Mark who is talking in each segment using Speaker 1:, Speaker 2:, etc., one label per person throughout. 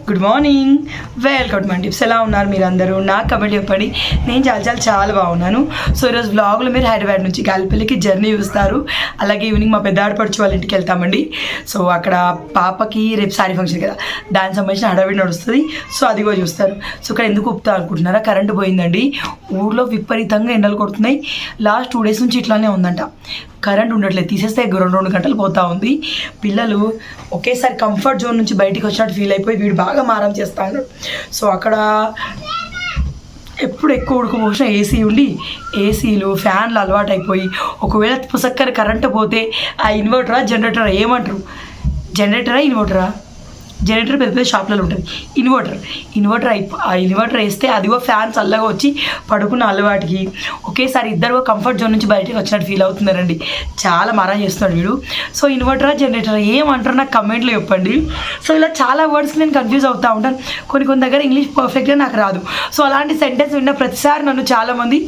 Speaker 1: Good morning, welcome to my tips. ఎలా ఉన్నారు మీరు అందరూ? నా కమెంట్ చెప్పండి. నేను చాలా బాగున్నాను. సో ఈరోజు వ్లాగ్లో మీరు హైదరాబాద్ నుంచి గాలిపల్లికి జర్నీ చూస్తారు. అలాగే ఈవినింగ్ మా పెద్ద ఆడపడుచు వాళ్ళ ఇంటికి వెళ్తామండి. సో అక్కడ పాపకి రేపు సారీ ఫంక్షన్ కదా, దానికి సంబంధించిన హడావిడి నడుస్తుంది. సో అది కూడా చూస్తారు. సో ఇక్కడ ఎందుకు ఉప్పుతా అనుకుంటున్నారా? కరెంటు పోయిందండి. ఊర్లో విపరీతంగా ఎండలు కొడుతున్నాయి. లాస్ట్ 2 days నుంచి ఇట్లానే ఉందంట. కరెంట్ ఉండట్లేదు, తీసేస్తే 2 గంటలు పోతూ ఉంది. పిల్లలు ఒకేసారి కంఫర్ట్ జోన్ నుంచి బయటికి వచ్చినట్టు ఫీల్ అయిపోయి వీడు బాగా మారం చేస్తా ఉన్నాడు. సో అక్కడ ఎప్పుడు ఎక్కువ ఉడకపోసిన ఏసీ ఉండి ఏసీలు ఫ్యాన్లు అలవాటు అయిపోయి ఒకవేళ పుసక్కర కరెంటు పోతే ఆ ఇన్వర్టరా జనరేటరా ఏమంటారు? జనరేటరా ఇన్వర్టరా? జనరేటర్ పెద్ద షాప్లలో ఉంటుంది. ఆ ఇన్వర్టర్ వేస్తే అదిగో ఫ్యాన్ చల్లగా వచ్చి పడుకున్న అలవాటికి ఒకేసారి ఇద్దరు కంఫర్ట్ జోన్ నుంచి బయటకు వచ్చినట్టు ఫీల్ అవుతున్నారండి. చాలా మారం చేస్తున్నాడు వీడు. సో ఇన్వర్టరా జనరేటరా ఏమంటారు నాకు కమెంట్లో చెప్పండి. సో ఇలా చాలా వర్డ్స్కి నేను కన్ఫ్యూజ్ అవుతూ ఉంటాను. కొన్ని దగ్గర ఇంగ్లీష్ పర్ఫెక్ట్గా నాకు రాదు. సో అలాంటి సెంటెన్స్ విన్న ప్రతిసారి నన్ను చాలామంది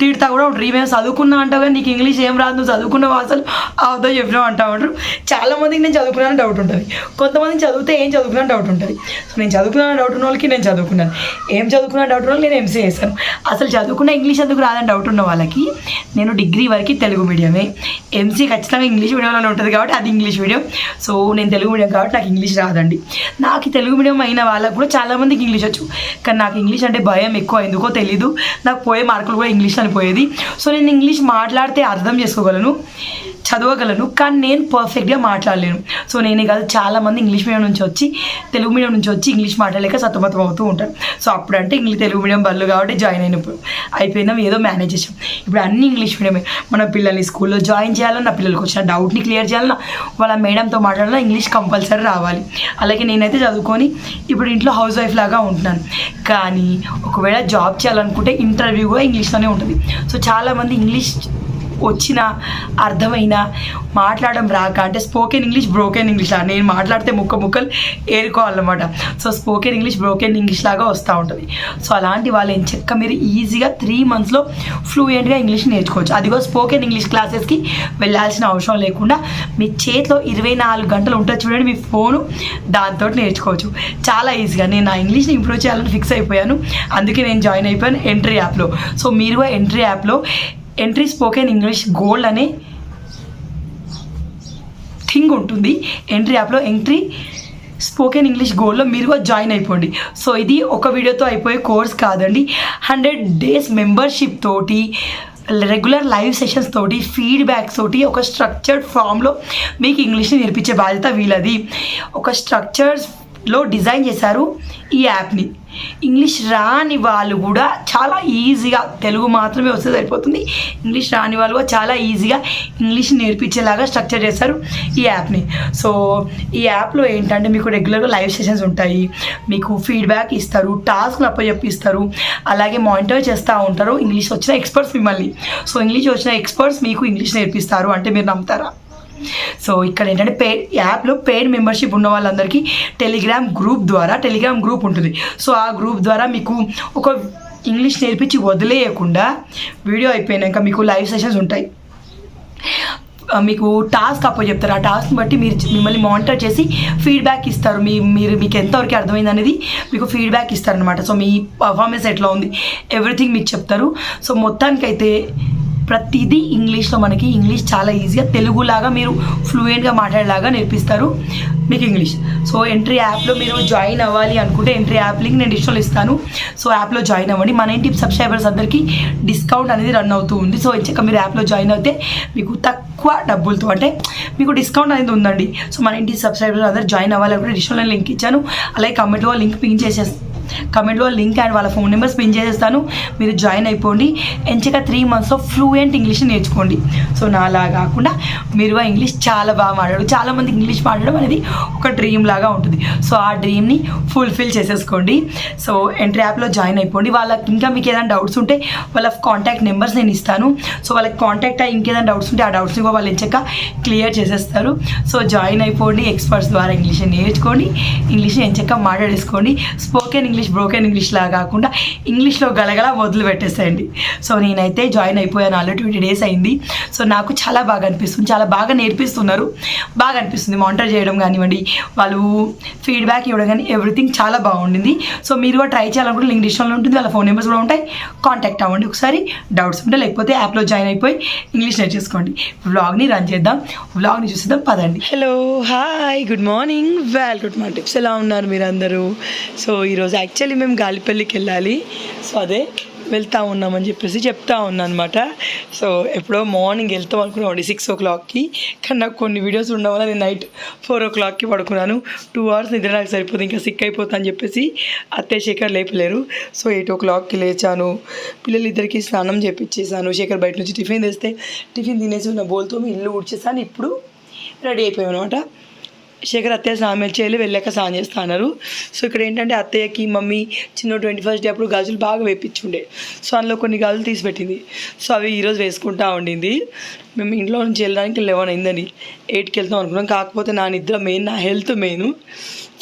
Speaker 1: తిడతా కూడా ఉంటారు. ఈమె చదువుకున్నా అంటావు కానీ నీకు ఇంగ్లీష్ ఏం రాదు, నువ్వు చదువుకున్నావు అసలు అవుతో చెప్పినావు అంటూ ఉంటారు. చాలామందికి నేను చదువుకున్నాను డౌట్ ఉంటుంది. కొంతమంది చదివితే ఏం చదువుకున్నా డౌట్ ఉంటుంది. సో నేను చదువుకున్న డౌట్ ఉన్న వాళ్ళకి నేను చదువుకున్నాను, ఏం చదువుకున్న డౌట్ ఉన్న నేను ఎంసీ చేశాను. అసలు చదువుకున్న ఇంగ్లీష్ ఎందుకు రాదని డౌట్ ఉన్న వాళ్ళకి నేను డిగ్రీ వరకు తెలుగు మీడియమే, ఎంసీ ఖచ్చితంగా ఇంగ్లీష్ మీడియంలోనే ఉంటుంది కాబట్టి అది ఇంగ్లీష్ మీడియం. సో నేను తెలుగు మీడియం కాబట్టి నాకు ఇంగ్లీష్ రాదండి. నాకు తెలుగు మీడియం అయిన వాళ్ళకు కూడా చాలామందికి ఇంగ్లీష్ వచ్చు, కానీ నాకు ఇంగ్లీష్ అంటే భయం ఎక్కువ, ఎందుకో తెలీదు. నాకు పోయే మార్కులు కూడా ఇంగ్లీష్ అని పోయేది. సో నేను ఇంగ్లీష్ మాట్లాడితే అర్థం చేసుకోగలను, చదవగలను, కానీ నేను పర్ఫెక్ట్గా మాట్లాడలేను. సో నేనే కాదు చాలామంది ఇంగ్లీష్ మీడియం నుంచి వచ్చి తెలుగు మీడియం నుంచి వచ్చి ఇంగ్లీష్ మాట్లాడలేక సతమతం అవుతూ ఉంటారు. సో అప్పుడంటే తెలుగు మీడియం బళ్ళు కాబట్టి జాయిన్ అయిపోయినాం, ఏదో మేనేజ్ చేసాం. ఇప్పుడు అన్ని ఇంగ్లీష్ మీడియమే. మన పిల్లల్ని స్కూల్లో జాయిన్ చేయాలన్నా, పిల్లలకి వచ్చిన డౌట్ని క్లియర్ చేయాలన్నా, వాళ్ళ మేడంతో మాట్లాడాలన్నా ఇంగ్లీష్ కంపల్సరీ రావాలి. అలాగే నేనైతే చదువుకొని ఇప్పుడు ఇంట్లో హౌస్ వైఫ్ లాగా ఉంటున్నాను. కానీ ఒకవేళ జాబ్ చేయాలనుకుంటే ఇంటర్వ్యూ కూడా ఇంగ్లీష్లోనే ఉంటుంది. సో చాలామంది ఇంగ్లీష్ వచ్చిన అర్థమైన మాట్లాడడం రాక, అంటే స్పోకెన్ ఇంగ్లీష్ బ్రోకెన్ ఇంగ్లీష్ లాగా, నేను మాట్లాడితే ముక్కలు ఏరుకోవాలన్నమాట. So spoken English broken English లాగా వస్తూ ఉంటుంది. సో అలాంటి వాళ్ళు ఏం చెక్క మీరు ఈజీగా 3 monthsలో ఫ్లూయెంట్గా ఇంగ్లీష్ నేర్చుకోవచ్చు. అదిగో స్పోకెన్ ఇంగ్లీష్ క్లాసెస్కి వెళ్ళాల్సిన అవసరం లేకుండా మీ చేతిలో 24 గంటలు ఉంటుంది చూడండి మీ ఫోను, దాంతో నేర్చుకోవచ్చు చాలా ఈజీగా. నేను నా ఇంగ్లీష్ని ఇంప్రూవ్ చేయాలని ఫిక్స్ అయిపోయాను, అందుకే నేను జాయిన్ అయిపోయాను ఎంట్రీ యాప్లో. సో మీరు ఎంట్రీ యాప్లో ఎంట్రీ స్పోకెన్ ఇంగ్లీష్ గోల్డ్ అనే థింగ్ ఉంటుంది. ఎంట్రీ యాప్లో ఎంట్రీ స్పోకెన్ ఇంగ్లీష్ గోల్డ్లో మీరు జాయిన్ అయిపోండి. సో ఇది ఒక వీడియోతో అయిపోయే కోర్స్ కాదండి. 100 days మెంబర్షిప్ తోటి, రెగ్యులర్ లైవ్ సెషన్స్ తోటి, ఫీడ్బ్యాక్స్ తోటి ఒక స్ట్రక్చర్డ్ ఫామ్లో మీకు ఇంగ్లీష్ని నేర్పించే బాధ్యత వీళ్ళది. ఒక స్ట్రక్చర్స్లో డిజైన్ చేశారు ఈ యాప్ని. ఇంగ్లీష్ రాని వాళ్ళు కూడా చాలా ఈజీగా, తెలుగు మాత్రమే వస్తే సరిపోతుంది, ఇంగ్లీష్ రాని వాళ్ళు కూడా చాలా ఈజీగా ఇంగ్లీష్ నేర్పించేలాగా స్ట్రక్చర్ చేస్తారు ఈ యాప్ని. సో ఈ యాప్లో ఏంటంటే మీకు రెగ్యులర్గా లైవ్ సెషన్స్ ఉంటాయి, మీకు ఫీడ్బ్యాక్ ఇస్తారు, టాస్క్లు అప్పచెప్పిస్తారు, అలాగే మానిటర్ చేస్తూ ఉంటారు ఇంగ్లీష్ వచ్చిన ఎక్స్పర్ట్స్ మిమ్మల్ని. సో ఇంగ్లీష్ వచ్చిన ఎక్స్పర్ట్స్ మీకు ఇంగ్లీష్ నేర్పిస్తారు అంటే మీరు నమ్ముతారా? సో ఇక్కడ ఏంటంటే యాప్లో పెయిడ్ మెంబర్షిప్ ఉన్న వాళ్ళందరికీ టెలిగ్రామ్ గ్రూప్ ఉంటుంది. సో ఆ గ్రూప్ ద్వారా మీకు ఒక ఇంగ్లీష్ నేర్పించి వదిలేయకుండా వీడియో అయిపోయినాక మీకు లైవ్ సెషన్స్ ఉంటాయి. మీకు టాస్క్ చెప్తారు. ఆ టాస్క్ని బట్టి మిమ్మల్ని మానిటర్ చేసి ఫీడ్బ్యాక్ ఇస్తారు. మీకు ఎంతవరకు అర్థమైంది అనేది మీకు ఫీడ్బ్యాక్ ఇస్తారనమాట. సో మీ పర్ఫార్మెన్స్ ఎట్లా ఉంది ఎవ్రీథింగ్ మీకు చెప్తారు. సో మొత్తానికైతే ప్రతిదీ ఇంగ్లీష్లో మనకి ఇంగ్లీష్ చాలా ఈజీగా తెలుగులాగా మీరు ఫ్లూయెంట్గా మాట్లాడేలాగా నేర్పిస్తారు మీకు ఇంగ్లీష్. సో ఎంట్రీ యాప్లో మీరు జాయిన్ అవ్వాలి అనుకుంటే ఎంట్రీ యాప్ లింక్ నేను డిస్కౌంట్ ఇస్తాను. సో యాప్లో జాయిన్ అవ్వండి. మన ఇంటి సబ్స్క్రైబర్స్ అందరికీ డిస్కౌంట్ అనేది రన్ అవుతూ ఉంది. సో ఇంచక మీరు యాప్లో జాయిన్ అయితే మీకు తక్కువ డబ్బులతో అంటే మీకు డిస్కౌంట్ అనేది ఉందండి. సో మన ఇంటి సబ్స్క్రైబర్స్ అందరూ జాయిన్ అవ్వాలి అనుకుంటే డిస్కౌంట్ లింక్ ఇచ్చాను. అలాగే కమెంట్లో లింక్ అండ్ వాళ్ళ ఫోన్ నెంబర్స్ పిన్ చేసేస్తాను. మీరు జాయిన్ అయిపోండి. ఎంచక 3 monthsలో ఫ్లూయెంట్ ఇంగ్లీష్ని నేర్చుకోండి. సో నాలా కాకుండా మీరు ఇంగ్లీష్ చాలా బాగా మాట్లాడు. చాలామంది ఇంగ్లీష్ మాట్లాడడం అనేది ఒక డ్రీమ్ లాగా ఉంటుంది. సో ఆ డ్రీమ్ని ఫుల్ఫిల్ చేసేసుకోండి. సో ఎంట్రీ యాప్లో జాయిన్ అయిపోండి. వాళ్ళకి ఇంకా మీకు ఏదైనా డౌట్స్ ఉంటే వాళ్ళ కాంటాక్ట్ నెంబర్స్ నేను ఇస్తాను. సో వాళ్ళకి కాంటాక్ట్ అయ్యి ఇంకేదైనా డౌట్స్ ఉంటే ఆ డౌట్స్ని కూడా వాళ్ళు ఎంచక క్లియర్ చేసేస్తారు. సో జాయిన్ అయిపోండి. ఎక్స్పర్ట్స్ ద్వారా ఇంగ్లీష్ని నేర్చుకోండి, ఇంగ్లీష్ని ఎంచక మాట్లాడేసుకోండి. స్పోకెన్ ఇంగ్లీష్ బ్రోకెన్ ఇంగ్లీష్ లాగా కాకుండా ఇంగ్లీష్లో గలగల మొదలు పెట్టేసేయండి. సో నేనైతే జాయిన్ అయిపోయాను, ఆల్రెడీ 20 days అయింది. సో నాకు చాలా బాగా అనిపిస్తుంది, చాలా బాగా నేర్పిస్తున్నారు, బాగా అనిపిస్తుంది. మానిటర్ చేయడం కానివ్వండి, వాళ్ళు ఫీడ్బ్యాక్ ఇవ్వడం కానీ ఎవ్రీథింగ్ చాలా బాగుండింది. సో మీరు కూడా ట్రై చేయాలనుకుంటే లింక్ డిస్క్రిప్షన్లో ఉంటుంది, వాళ్ళ ఫోన్ నెంబర్స్ కూడా ఉంటాయి, కాంటాక్ట్ అవ్వండి ఒకసారి డౌట్స్ ఉంటే. లేకపోతే యాప్లో జాయిన్ అయిపోయి ఇంగ్లీష్ నేర్చేసుకోండి. వ్లాగ్ని రన్ చేద్దాం, వ్లాగ్ని చూసేద్దాం పదండి. Hello, hi, good morning, welcome to tips. ఎలా ఉన్నారు మీరు అందరూ? సో ఈరోజు యాక్చువల్లీ మేము గాలిపల్లికి వెళ్ళాలి. సో అదే వెళ్తూ ఉన్నామని చెప్పేసి చెప్తా ఉన్నాను అనమాట. సో ఎప్పుడో మార్నింగ్ వెళ్తాం అనుకున్నామండి 6 o'clockకి, కానీ నాకు కొన్ని వీడియోస్ ఉండడం వల్ల నేను నైట్ 4 o'clockకి పడుకున్నాను. 2 hours నిద్ర నాకు సరిపోతుంది, ఇంకా సిక్ అయిపోతా అని చెప్పేసి అత్తయ్య శేఖర్ లేపలేరు. సో 8 o'clockకి లేచాను, పిల్లలిద్దరికి స్నానం చేపించేసాను. శేఖర్ బయట నుంచి టిఫిన్ తెస్తే టిఫిన్ తినేసి ఉన్న బోల్తో ఇల్లు ఊడ్చేసాను. ఇప్పుడు రెడీ అయిపోయాం అనమాట. శేఖర్ అత్తయ్య స్నానం చేయాలి, వెళ్ళాక స్నానం చేస్తా అన్నారు. సో ఇక్కడ ఏంటంటే అత్తయ్యకి మమ్మీ చిన్న 21st డే అప్పుడు గాజులు బాగా వేపించుండే. సో అందులో కొన్ని గాజులు తీసి పెట్టింది. సో అవి ఈరోజు వేసుకుంటా ఉండింది. మేము ఇంట్లో నుంచి వెళ్ళడానికి 11 అయిందని 8కి వెళ్తాం అనుకున్నాం. కాకపోతే నా నిద్ర మెయిన్, నా హెల్త్ మెయిన్.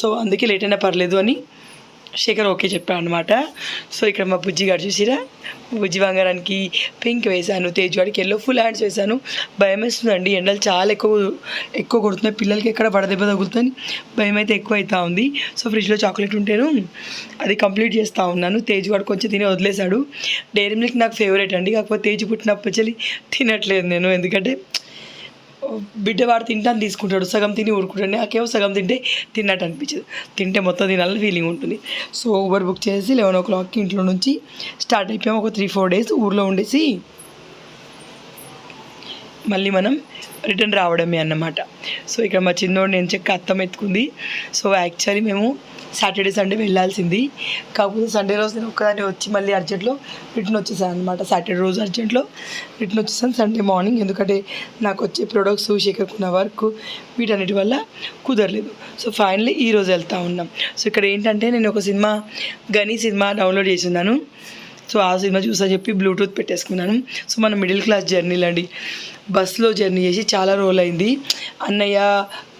Speaker 1: సో అందుకే లేట్ అయినా పర్లేదు అని శేఖర్ ఓకే చెప్పాను అనమాట. సో ఇక్కడ మా బుజ్జి గారు చూసిరా, బుజ్జి బంగారానికి పింక్ వేశాను, తేజ్ గారికి ఎల్లో ఫుల్ హ్యాండ్స్ వేశాను. భయం వేస్తుందండి, ఎండలు చాలా ఎక్కువ కొడుతున్నాయి, పిల్లలకి ఎక్కడ పడదెబ్బ తగులుతుంది, భయం అయితే ఎక్కువ అవుతా ఉంది. సో ఫ్రిడ్జ్లో చాక్లెట్ ఉంటేను అది కంప్లీట్ చేస్తూ ఉన్నాను. తేజ్ గారు కొంచెం తిని వదిలేశాడు. డైరీ మిల్క్ నాకు ఫేవరెట్ అండి, కాకపోతే తేజ్ పుట్టినప్పటి తినట్లేదు నేను, ఎందుకంటే బిడ్డ వాడు తింటాను తీసుకుంటాడు, సగం తిని ఊరుకుంటాడు. నాకేమో సగం తింటే తిన్నట్టు అనిపించదు, తింటే మొత్తం తినాలని ఫీలింగ్ ఉంటుంది. సో ఊబర్ బుక్ చేసి 11 o'clockకి ఇంట్లో నుంచి స్టార్ట్ అయిపోయాము. ఒక 3-4 days ఊర్లో ఉండేసి మళ్ళీ మనం రిటర్న్ రావడమే అన్నమాట. సో ఇక్కడ మా చిన్నోడు నేను చెక్క అత్తం ఎత్తుకుంది. సో యాక్చువల్లీ మేము సాటర్డే సండే వెళ్ళాల్సింది, కాకపోతే సండే రోజు నేను ఒక్కదాన్ని వచ్చి మళ్ళీ అర్జెంట్లో రిటర్న్ వచ్చేసాను అనమాట. సాటర్డే రోజు అర్జెంట్లో రిటర్న్ వచ్చేసాను సండే మార్నింగ్, ఎందుకంటే నాకు వచ్చే ప్రొడక్ట్స్, శేఖర్కున్న వర్క్, వీటన్నిటి వల్ల కుదరలేదు. సో ఫైనల్లీ ఈరోజు వెళ్తూ ఉన్నాం. సో ఇక్కడ ఏంటంటే నేను ఒక సినిమా, గనీ సినిమా డౌన్లోడ్ చేసి ఉన్నాను. సో ఆ సినిమా చూసా చెప్పి బ్లూటూత్ పెట్టేసుకున్నాను. సో మన మిడిల్ క్లాస్ జర్నీలు అండి, బస్సులో జర్నీ చేసి చాలా రోజులు అయింది. అన్నయ్య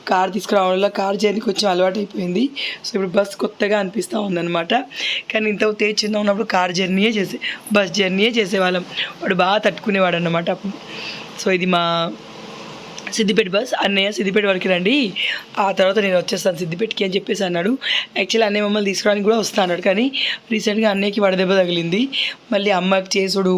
Speaker 1: కార్ తీసుకురావడం వల్ల కార్ జర్నీ కొంచెం అలవాటు అయిపోయింది. సో ఇప్పుడు బస్ కొత్తగా అనిపిస్తూ ఉందన్నమాట. కానీ ఇంత తేజ్ చిన్న ఉన్నప్పుడు బస్ జర్నీయే చేసేవాళ్ళం. వాడు బాగా తట్టుకునేవాడు అన్నమాట అప్పుడు. సో ఇది మా సిద్దిపేట బస్. అన్నయ్య సిద్దిపేట వరకు రండి, ఆ తర్వాత నేను వచ్చేస్తాను సిద్దిపేటకి అని చెప్పేసి అన్నాడు. యాక్చువల్లీ అన్నయ్య మమ్మల్ని తీసుకురావడానికి కూడా వస్తా అన్నాడు, కానీ రీసెంట్గా అన్నయ్యకి వడదెబ్బ తగిలింది. మళ్ళీ అమ్మకి చేసుడు,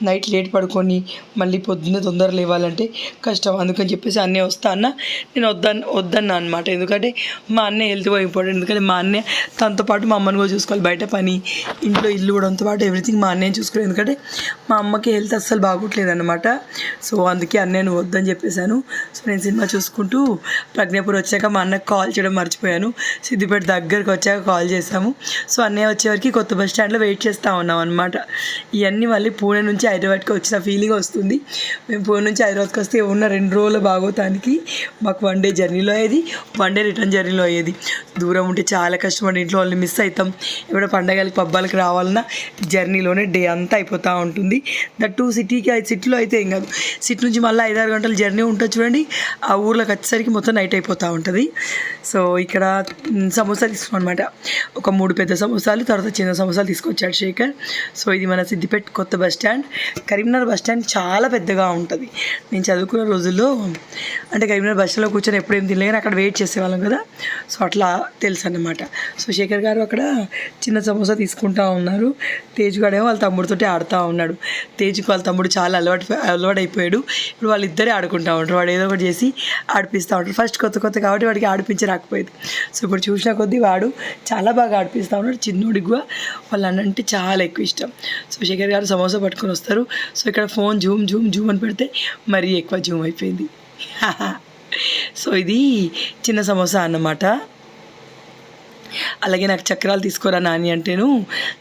Speaker 1: నైట్ లేట్ పడుకొని మళ్ళీ పొద్దున్నే తొందర లేవాలంటే కష్టం, అందుకని చెప్పేసి అన్నయ్య వస్తా అన్న. నేను వద్దన్నా అనమాట, ఎందుకంటే మా అన్నయ్య హెల్త్ కూడా ఇంపార్టెంట్. ఎందుకంటే మా అన్నయ్య తనతో పాటు మా అమ్మని కూడా చూసుకోవాలి, బయట పని, ఇంట్లో ఇల్లు కూడాతో పాటు ఎవ్రీథింగ్ మా అన్నయ్య చూసుకోవాలి. ఎందుకంటే మా అమ్మకి హెల్త్ అస్సలు బాగోట్లేదు అనమాట. సో అందుకే అన్నయ్యను వద్దని చెప్పేశాను. సో నేను సినిమా చూసుకుంటూ ప్రజ్ఞాపూర్ వచ్చాక మా అన్నకు కాల్ చేయడం మర్చిపోయాను. సిద్దిపేట దగ్గరకు వచ్చాక కాల్ చేసాము. సో అన్నయ్య వచ్చేవరకు కొత్త బస్ స్టాండ్లో వెయిట్ చేస్తూ ఉన్నాం అనమాట. ఇవన్నీ మళ్ళీ పూణే నుంచి హైదరాబాద్కి వచ్చిన ఫీలింగ్ వస్తుంది. మేము పూణే నుంచి హైదరాబాద్కి వస్తే ఉన్న 2 రోజుల భాగోతానికి మాకు 1 day జర్నీలో అయ్యేది, 1 day రిటర్న్ జర్నీలో అయ్యేది. దూరం ఉంటే చాలా కష్టపడి ఇంట్లో వాళ్ళని మిస్ అవుతాం. ఎప్పుడో పండగలకి పబ్బాలకి రావాలన్నా జర్నీలోనే డే అంతా అయిపోతూ ఉంటుంది. దట్టు సిటీలో అయితే ఏం కాదు, సిటీ నుంచి మళ్ళీ 5-6 గంటల జర్నీ ఉంటుంది చూడండి. ఆ ఊర్లోకి వచ్చేసరికి మొత్తం నైట్ అయిపోతూ ఉంటుంది. సో ఇక్కడ సమోసా తీసుకున్నాం అనమాట, ఒక 3 పెద్ద సమోసాలు, తర్వాత చిన్న సమోసాలు తీసుకొచ్చాడు శేఖర్. సో ఇది మన సిద్దిపేట కొత్త bus stand. Karimnagar bus stand చాలా పెద్దగా ఉంటుంది. నేను చదువుకున్న రోజుల్లో అంటే కరీంనగర్ బస్ స్టాండ్లో కూర్చొని ఎప్పుడేం తినలేకానీ అక్కడ వెయిట్ చేసేవాళ్ళం కదా, సో అట్లా తెలుసు అన్నమాట. సో శేఖర్ గారు అక్కడ చిన్న సమోసా తీసుకుంటా ఉన్నారు. తేజ్ గాడేమో వాళ్ళ తమ్ముడితోటి ఆడుతూ ఉన్నాడు. తేజ్కి వాళ్ళ తమ్ముడు చాలా అలవాటు అయిపోయాడు. ఇప్పుడు వాళ్ళిద్దరే ఆడుకుంటూ ఉంటారు, వాడు ఏదో ఒకటి చేసి ఆడిపిస్తూ ఉంటాడు. ఫస్ట్ కొత్త కాబట్టి వాడికి ఆడిపించి రాకపోయేది. సో ఇప్పుడు చూసిన కొద్దీ వాడు చాలా బాగా ఆడిపిస్తూ ఉన్నాడు. చిన్నోడికి కూడా వాళ్ళ అన్నంటే చాలా ఎక్కువ ఇష్టం. సో శేఖర్ గారు సమోసా పట్టుకొని వస్తారు. సో ఇక్కడ ఫోన్ జూమ్ అని పెడితే మరీ ఎక్కువ జూమ్ అయిపోయింది. సో ఇది చిన్న సమోసా అన్నమాట. అలాగే నాకు చక్రాలు తీసుకోరా నాని అంటేను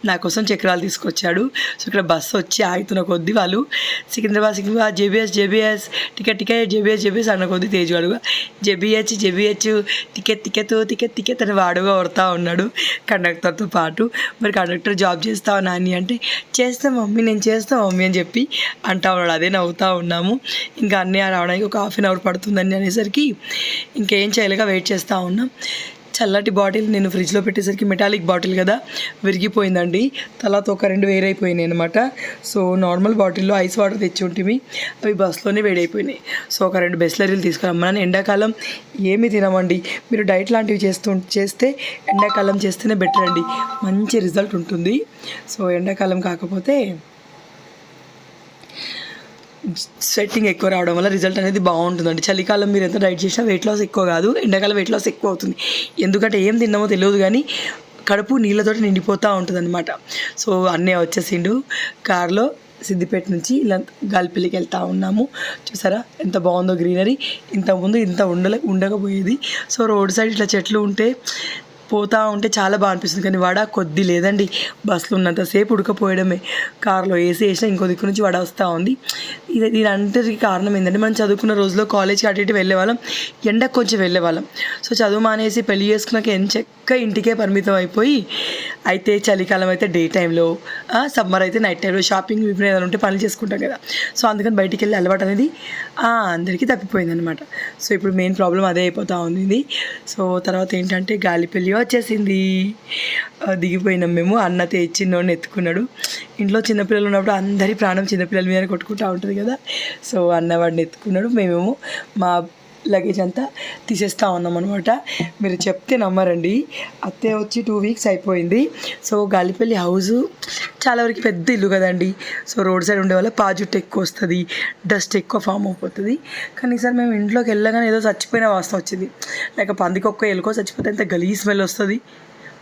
Speaker 1: నా కోసం చక్రాలు తీసుకొచ్చాడు. సో ఇక్కడ బస్సు వచ్చి ఆగుతున్న కొద్దీ వాళ్ళు సికింద్రాబాద్ జేబీఎస్ టికెట్ జేబీఎస్ అన్న కొద్దీ తేజవాడుగా జేబీహెచ్ టికెట్ అని వాడుగా కొడతా ఉన్నాడు కండక్టర్తో పాటు. మరి కండక్టర్ జాబ్ చేస్తావా నాని అంటే చేస్తాం మమ్మీ, నేను చేస్తాను మమ్మీ అని చెప్పి అంటా ఉన్నాడు. అదే నవ్వుతూ ఉన్నాము. ఇంకా అన్నీ రావడానికి ఒక 1/2 hour పడుతుందని అనేసరికి ఇంకేం చేయలేక వెయిట్ చేస్తూ ఉన్నాం. చల్లటి బాటిల్ నేను ఫ్రిడ్జ్లో పెట్టేసరికి మెటాలిక్ బాటిల్ కదా విరిగిపోయిందండి. తర్వాత ఒక 2 వేరైపోయినాయి అనమాట. సో నార్మల్ బాటిల్లో ఐస్ వాటర్ తెచ్చి ఉంటుంది, అవి బస్లోనే వేడైపోయినాయి. సో ఒక 2 బిస్లరీలు తీసుకురమ్మన్నాను. ఎండాకాలం ఏమి తినమండి, మీరు డైట్ లాంటివి చేస్తే ఎండాకాలం చేస్తేనే బెటర్ అండి, మంచి రిజల్ట్ ఉంటుంది. సో ఎండాకాలం కాకపోతే స్వెట్టింగ్ ఎక్కువ రావడం వల్ల రిజల్ట్ అనేది బాగుంటుందండి. చలికాలం మీరు ఎంత డైట్ చేసినా వెయిట్ లాస్ ఎక్కువ కాదు, ఎండాకాలం వెయిట్ లాస్ ఎక్కువ అవుతుంది. ఎందుకంటే ఏం తిన్నామో తెలియదు కానీ కడుపు నీళ్ళతోటి నిండిపోతూ ఉంటుంది అనమాట. సో అన్నయ్య వచ్చేసిండు కార్లో, సిద్దిపేట నుంచి ఇలా గాలిపల్లికి వెళ్తూ ఉన్నాము. చూసారా ఎంత బాగుందో గ్రీనరీ. ఇంతకుముందు ఇంత ఉండకపోయేది. సో రోడ్ సైడ్ ఇట్లా చెట్లు ఉంటే పోతూ ఉంటే చాలా బాగా అనిపిస్తుంది. కానీ వడ కొద్ది లేదండి, బస్సులో ఉన్నంతసేపు ఉడకపోయడమే. కారులో ఏసీ వేసినా ఇంకో దిక్కు నుంచి వడ వస్తూ ఉంది. దీని అంతటికి కారణం ఏంటంటే మనం చదువుకున్న రోజుల్లో కాలేజ్కి అటు ఇటు వెళ్ళేవాళ్ళం, ఎండకు కొంచెం వెళ్ళేవాళ్ళం. సో చదువు మానేసి పెళ్లి చేసుకున్నాక చక్కగా ఇంటికే పరిమితం అయిపోయి, అయితే చలికాలం అయితే డే టైంలో, సమ్మర్ అయితే నైట్ టైంలో షాపింగ్ ఇప్పుడు ఏదైనా ఉంటే పనులు చేసుకుంటాం కదా. సో అందుకని బయటికి వెళ్ళి అలవాటు అనేది అందరికీ తప్పిపోయింది అనమాట. సో ఇప్పుడు మెయిన్ ప్రాబ్లం అదే అయిపోతూ ఉంది. సో తర్వాత ఏంటంటే గాలిపల్లి వచ్చేసింది. దిగిపోయినాం మేము. అన్న చిన్నోడిని ఎత్తుకున్నాడు. ఇంట్లో చిన్నపిల్లలు ఉన్నప్పుడు అందరి ప్రాణం చిన్నపిల్లల మీద కొట్టుకుంటూ ఉంటుంది కదా. సో అన్న వాడిని ఎత్తుకున్నాడు, మేమేమో మా లగేజ్ అంతా తీసేస్తూ ఉన్నాం అనమాట. మీరు చెప్తే నమ్మరండి, అత్తే వచ్చి 2 వీక్స్ అయిపోయింది. సో గాలిపల్లి హౌస్ చాలా వరకు పెద్ద ఇల్లు కదండి. సో రోడ్ సైడ్ ఉండే వల్ల పాజుట్టు ఎక్కువ వస్తుంది, డస్ట్ ఎక్కువ ఫామ్ అయిపోతుంది. కానీ ఈసారి మేము ఇంట్లోకి వెళ్ళగానే ఏదో చచ్చిపోయిన వాసన వచ్చింది. లేక పందికొక్క ఎలుకో చచ్చిపోతే ఎంత గలీ స్మెల్ వస్తుంది.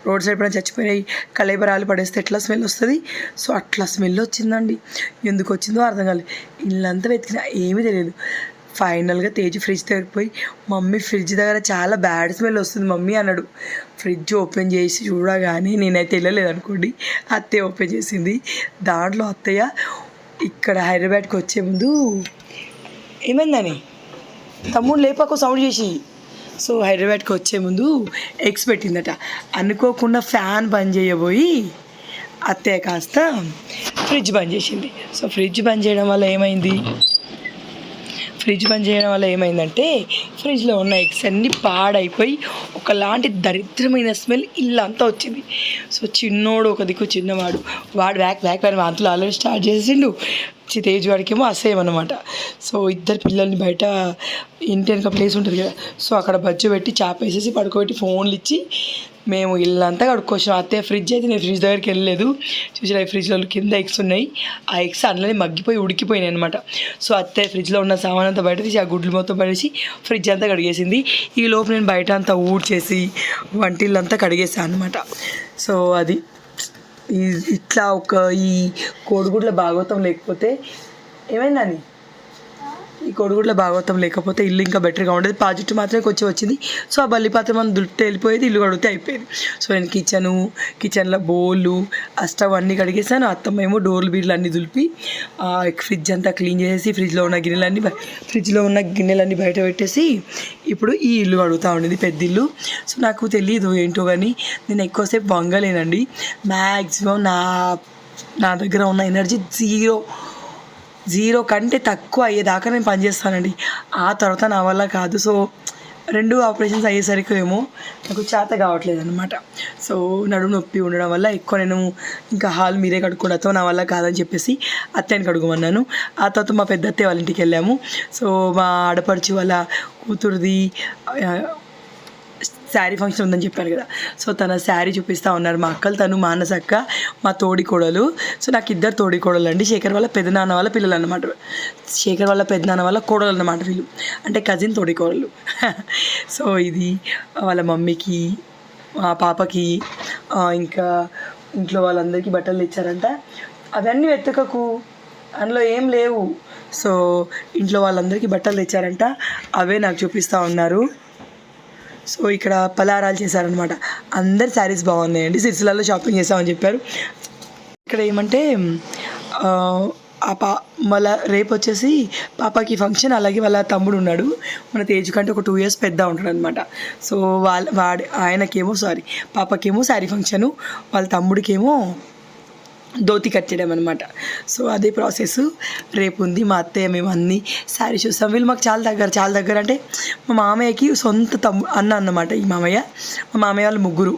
Speaker 1: రోడ్ సైడ్ పైన చచ్చిపోయినాయి కళేబరాలు పడేస్తే ఎట్లా స్మెల్ వస్తుంది. సో అట్లా స్మెల్ వచ్చిందండి. ఎందుకు వచ్చిందో అర్థం కాలేదు. ఇల్లంతా వెతికినా ఏమీ తెలియదు. ఫైనల్గా ఫ్రిడ్జ్ దగ్గరికి పోయి, మమ్మీ ఫ్రిడ్జ్ దగ్గర చాలా బ్యాడ్ స్మెల్ వస్తుంది మమ్మీ అన్నాడు. ఫ్రిడ్జ్ ఓపెన్ చేసి చూడగానే నేనైతే వెళ్ళలేదు అనుకోండి, అత్తయ్య ఓపెన్ చేసింది. దాంట్లో అత్తయ్య ఇక్కడ హైదరాబాద్కి వచ్చే ముందు ఏమైందని తమ్ముడు లేపాకో సౌండ్ చేసి, సో హైదరాబాద్కి వచ్చే ముందు ఎగ్స్ పెట్టిందట. అనుకోకుండా ఫ్యాన్ బంద్ చేయబోయి అత్తయ్య కాస్త ఫ్రిడ్జ్ బంద్ చేసింది. సో ఫ్రిడ్జ్ బంద్ చేయడం వల్ల ఏమైందంటే ఫ్రిడ్జ్లో ఉన్న ఎగ్స్ అన్నీ పాడైపోయి ఒకలాంటి దరిద్రమైన స్మెల్ ఇల్లంతా వచ్చింది. సో చిన్నోడు ఒక దిక్కు, చిన్నవాడు వాడు బ్యాక్ వాంతులు ఆల్రెడీ స్టార్ట్ చేసిండు. తేజ్ వాడికేమో అసహ్యం అనమాట. సో ఇద్దరు పిల్లల్ని బయట ఇంటి వెనక ప్లేస్ ఉంటుంది కదా, సో అక్కడ బజ్జు పెట్టి చాపేసేసి పడుకోబెట్టి ఫోన్లు ఇచ్చి మేము ఇల్లంతా కడుక్కొచ్చాం. అత్తయ్య ఫ్రిడ్జ్ అయితే నేను ఫ్రిడ్జ్ దగ్గరికి వెళ్ళలేదు. చూసిన ఫ్రిడ్జ్లో కింద ఎగ్స్ ఉన్నాయి, ఆ ఎగ్స్ అందులోనే మగ్గిపోయి ఉడికిపోయినాయి అనమాట. సో అత్తయ్య ఫ్రిడ్జ్లో ఉన్న సామాన్ అంతా బయట తీసి ఆ గుడ్లు మొత్తం పడేసి ఫ్రిడ్జ్ అంతా కడిగేసింది. ఈ లోపు నేను బయట అంతా ఊడ్చేసి వంటిల్లంతా కడిగేసాను అనమాట. సో అది ఇట్లా ఈ కోడిగుడ్ల భాగవతం లేకపోతే ఏమైందని, ఈ కోడిగుడ్ల భాగవతం లేకపోతే ఇల్లు ఇంకా బెటర్గా ఉండేది. పాజిటివ్ మాత్రమే కొంచెం వచ్చింది. సో ఆ బల్లి పాత్ర మనం దులిపితే వెళ్ళిపోయేది, ఇల్లు కడిగితే అయిపోయేది. సో నేను కిచెన్లో బౌళ్ళు స్టవ్ అన్నీ కడిగేసాను. అత్తమ్మ ఏమో డోర్లు బీర్లు అన్నీ దులిపి ఫ్రిడ్జ్ అంతా క్లీన్ చేసి ఫ్రిడ్జ్లో ఉన్న గిన్నెలన్నీ బయట పెట్టేసి ఇప్పుడు ఈ ఇల్లు కడుగుతూ ఉండేది, పెద్ద ఇల్లు. సో నాకు తెలియదు ఏంటో కానీ నేను ఎక్కువసేపు వంగలేనండి. మ్యాక్సిమం నా దగ్గర ఉన్న ఎనర్జీ జీరో కంటే తక్కువ అయ్యేదాకా నేను పనిచేస్తానండి. ఆ తర్వాత నా వల్ల కాదు. సో 2 ఆపరేషన్స్ అయ్యేసరికి ఏమో నాకు చేత కావట్లేదు అనమాట. సో నడుము నొప్పి ఉండడం వల్ల ఎక్కువ నేను ఇంకా హాల్ మీరే కడుక్కోవడంతో నా వల్ల కాదని చెప్పేసి అత్తయ్యని కడుగుమన్నాను. ఆ తర్వాత మా పెద్ద అత్తయ్య వాళ్ళ ఇంటికి వెళ్ళాము. సో మా ఆడపడుచు వాళ్ళ కూతురుది శారీ ఫంక్షన్ ఉందని చెప్పాను కదా. సో తన శారీ చూపిస్తూ ఉన్నారు మా అక్కలు. తను మానసక్క, మా తోడికోడలు. సో నాకు 2 తోడికోడలు అండి. శేఖర్ వాళ్ళ పెద్దనాన్న వాళ్ళ పిల్లలు అన్నమాట. శేఖర్ వాళ్ళ పెద్దనాన్న వాళ్ళ కోడలు అన్నమాట వీళ్ళు, అంటే కజిన్ తోడికోడలు. సో ఇది వాళ్ళ మమ్మీకి, మా పాపకి, ఇంకా ఇంట్లో వాళ్ళందరికీ బట్టలు తెచ్చారంట. అవన్నీ వెతకకు, అందులో ఏం లేవు. సో ఇంట్లో వాళ్ళందరికీ బట్టలు తెచ్చారంట, అవే నాకు చూపిస్తూ ఉన్నారు. సో ఇక్కడ పలారాలు చేశారనమాట. అందరు శారీస్ బాగున్నాయండి. సిరిసిల్లలో షాపింగ్ చేస్తామని చెప్పారు. ఇక్కడ ఏమంటే మళ్ళీ రేపు వచ్చేసి పాపకి ఫంక్షన్, అలాగే వాళ్ళ తమ్ముడు ఉన్నాడు, మన తేజ్ కంటే ఒక 2 years పెద్ద ఉంటాడు అనమాట. సో పాపకేమో శారీ ఫంక్షను, వాళ్ళ తమ్ముడికేమో ధోతి కట్ చేయడం అనమాట. సో అదే ప్రాసెస్ రేపు ఉంది. మా అత్తయ్య మేము అన్నీ శారీ చూస్తాం. వీళ్ళు మాకు చాలా దగ్గర అంటే మా మామయ్యకి సొంత అన్న అన్నమాట. ఈ మామయ్య మా మామయ్య వాళ్ళు ముగ్గురు,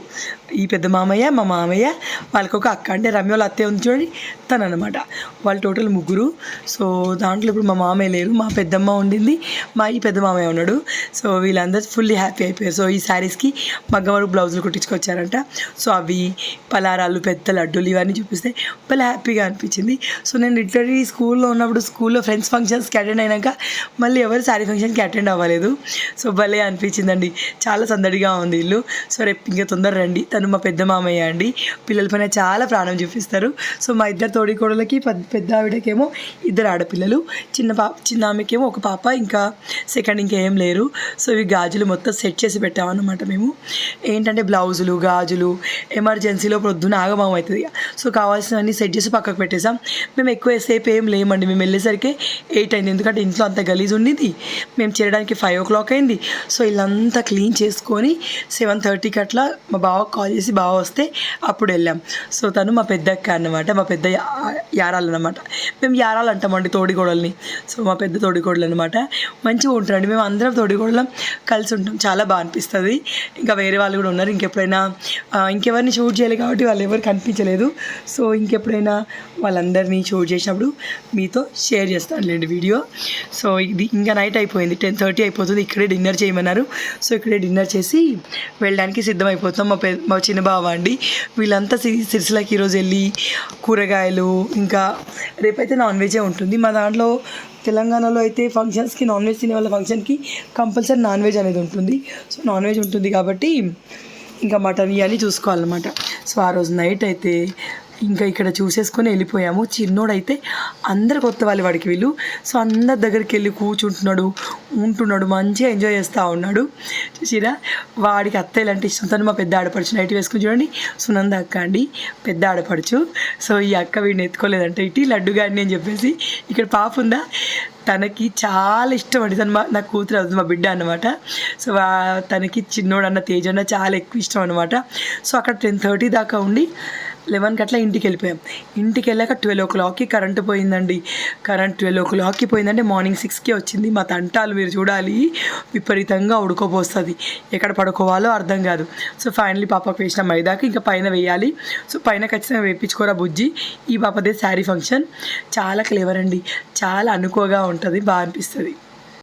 Speaker 1: ఈ పెద్ద మామయ్య మా మామయ్య వాళ్ళకి ఒక అక్క, అంటే రమ్య వాళ్ళ అత్తయ్య ఉంది చూడండి తను అనమాట. వాళ్ళు టోటల్ ముగ్గురు. సో దాంట్లో ఇప్పుడు మా మామయ్య లేరు, మా పెద్దమ్మ ఉండింది, మా ఈ పెద్ద మామయ్య ఉన్నాడు. సో వీళ్ళందరూ ఫుల్లీ హ్యాపీ అయిపోయారు. సో ఈ శారీస్కి మగ్గం వరకు బ్లౌజులు కుట్టించుకొచ్చారంట. సో అవి పలారాలు, పెద్ద లడ్డూలు ఇవన్నీ చూపిస్తే భలే హ్యాపీగా అనిపించింది. సో నేను లిటరరీ స్కూల్లో ఉన్నప్పుడు స్కూల్లో ఫ్రెండ్స్ ఫంక్షన్స్కి అటెండ్ అయినాక మళ్ళీ ఎవరు శారీ ఫంక్షన్కి అటెండ్ అవ్వలేదు. సో భలే అనిపించిందండి, చాలా సందడిగా ఉంది ఇల్లు. సో రేపు ఇంకా తొందర రండి. తను మా పెద్ద మామయ్య అండి, పిల్లల పైన చాలా ప్రాణం చూపిస్తారు. సో మా ఇద్దరు తోడికోడలకి పెద్ద ఆవిడకేమో 2 ఆడపిల్లలు, చిన్న ఆమెకేమో ఒక పాప, ఇంకా సెకండ్ ఇంకేం లేరు. సో ఇవి గాజులు మొత్తం సెట్ చేసి పెట్టామన్నమాట. మేము ఏంటంటే బ్లౌజులు, గాజులు ఎమర్జెన్సీలో ప్రొద్దున ఆగమం అవుతుంది. సో కావాల్సినవన్నీ సెట్ చేసి పక్కకు పెట్టేసాం. మేము ఎక్కువ సేపు ఏం లేమండి, మేము వెళ్ళేసరికి 8 అయింది. ఎందుకంటే ఇంట్లో అంత గలీజ్ ఉండింది. మేము చేరడానికి 5 o'clock అయింది. సో ఇల్లంతా క్లీన్ చేసుకొని 7:30కి అట్లా మా బావ కాల్ చేసి బావ వస్తే అప్పుడు వెళ్ళాం. సో తను మా పెద్ద అక్క అన్నమాట, మా పెద్ద యారాలు అనమాట. మేము యారాలు అంటామండి తోడికోడల్ని. సో మా పెద్ద తోడికోడలు అనమాట. మంచిగా ఉంటారండి, మేము అందరం తోడికోడలం కలిసి ఉంటాం, చాలా బాగా అనిపిస్తుంది. ఇంకా వేరే వాళ్ళు కూడా ఉన్నారు. ఇంకెవరిని షూట్ చేయలేదు కాబట్టి వాళ్ళు ఎవరు కనిపించలేదు. సో ఇంకెప్పుడైనా వాళ్ళందరినీ షూట్ చేసినప్పుడు మీతో షేర్ చేస్తానులేండి వీడియో. సో ఇది ఇంకా నైట్ అయిపోయింది, 10:30 అయిపోతుంది. ఇక్కడే డిన్నర్ చేయమన్నారు. సో ఇక్కడే డిన్నర్ చేసి వెళ్ళడానికి సిద్ధమైపోతాం. మా చిన్న బావ అండి వీళ్ళంతా సిరిసిల్లకి ఈరోజు వెళ్ళి కూరగాయలు, ఇంకా రేపైతే నాన్ వెజే ఉంటుంది. మా దాంట్లో తెలంగాణలో అయితే ఫంక్షన్స్కి నాన్ వెజ్ తినే వాళ్ళ ఫంక్షన్కి కంపల్సరీ నాన్ వెజ్ అనేది ఉంటుంది. సో నాన్ వెజ్ ఉంటుంది కాబట్టి ఇంకా మటన్ ఇవన్నీ చూసుకోవాలన్నమాట. సో ఆ రోజు నైట్ అయితే ఇంకా ఇక్కడ చూసేసుకొని వెళ్ళిపోయాము. చిన్నోడైతే అందరు కొత్త వాడికి వీళ్ళు. సో అందరి దగ్గరికి వెళ్ళి ఉంటున్నాడు, మంచిగా ఎంజాయ్ చేస్తూ ఉన్నాడు. చూసిరా, వాడికి అత్తయ్యలు అంటే ఇష్టం. తను మా పెద్ద ఆడపడుచు, నైట్ వేసుకుని చూడండి, సునంద అక్క అండి పెద్ద ఆడపడుచు. సో ఈ అక్క వీడిని ఎత్తుకోలేదంటే ఇటు లడ్డు గారిని అని చెప్పేసి. ఇక్కడ పాప ఉందా, తనకి చాలా ఇష్టం అండి. నా కూతురు అవుతుంది, మా బిడ్డ అనమాట. సో తనకి చిన్నోడన్న తేజన్న చాలా ఎక్కువ ఇష్టం అనమాట. సో అక్కడ 10:30 దాకా ఉండి 11కి అట్లా ఇంటికి వెళ్ళిపోయాం. ఇంటికి వెళ్ళాక 12 o'clockకి కరెంటు పోయిందండి. 12 o'clockకి పోయిందంటే మార్నింగ్ 6కి వచ్చింది. మా తంటాలు మీరు చూడాలి, విపరీతంగా ఉడుకోపోస్తుంది, ఎక్కడ పడుకోవాలో అర్థం కాదు. సో ఫైనల్లీ పాపకు వేసిన మైదాకి ఇంకా పైన వేయాలి. సో పైన ఖచ్చితంగా వేయించుకోరా బుజ్జి. ఈ పాపదే శారీ ఫంక్షన్ చాలా క్లేవర్ అండి, చాలా అనుకోగా ఉంటుంది, బాగా అనిపిస్తుంది.